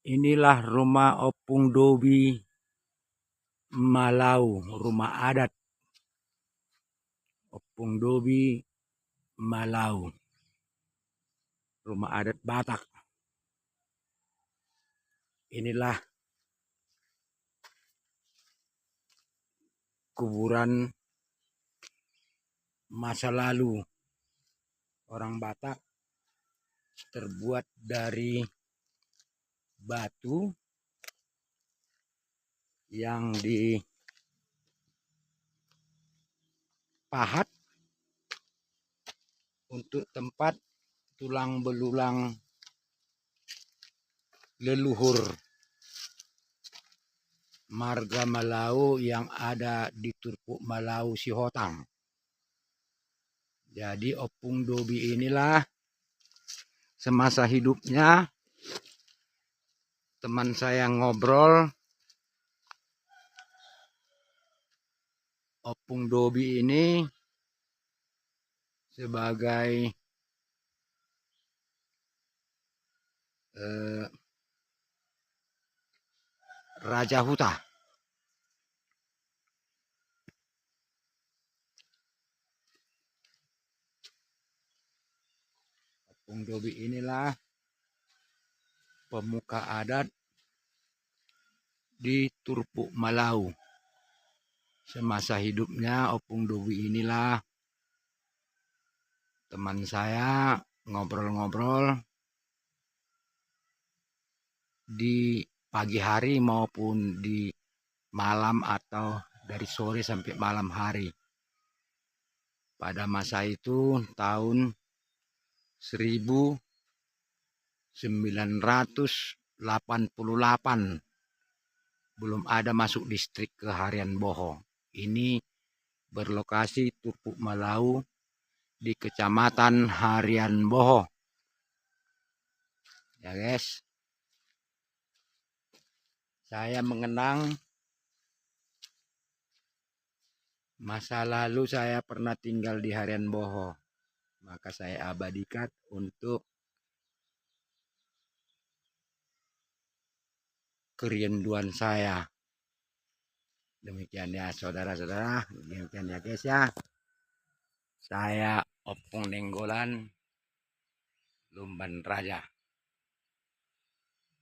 Inilah rumah Opung Dobi Malau, rumah adat Opung Dobi Malau, rumah adat Batak. Inilah kuburan masa lalu orang Batak, terbuat dari batu yang dipahat untuk tempat tulang belulang leluhur marga Malau yang ada di Turpuk Malau Sihotang. Jadi Opung Dobi inilah semasa hidupnya teman saya ngobrol, Opung Dobi ini sebagai Raja Huta. Opung Dobi inilah pemuka adat di Turpuk Malau. Semasa hidupnya Opung Dobi inilah teman saya ngobrol-ngobrol di pagi hari maupun di malam atau dari sore sampai malam hari. Pada masa itu tahun 1988 belum ada masuk distrik ke Harian Boho. Ini berlokasi Turpuk Malau di Kecamatan Harian Boho. Ya guys, saya mengenang masa lalu saya pernah tinggal di Harian Boho. Maka saya abadikan untuk kerinduan saya. Demikian ya saudara-saudara, demikian ya guys ya. Saya Opung Nenggolan, Lumban Raja.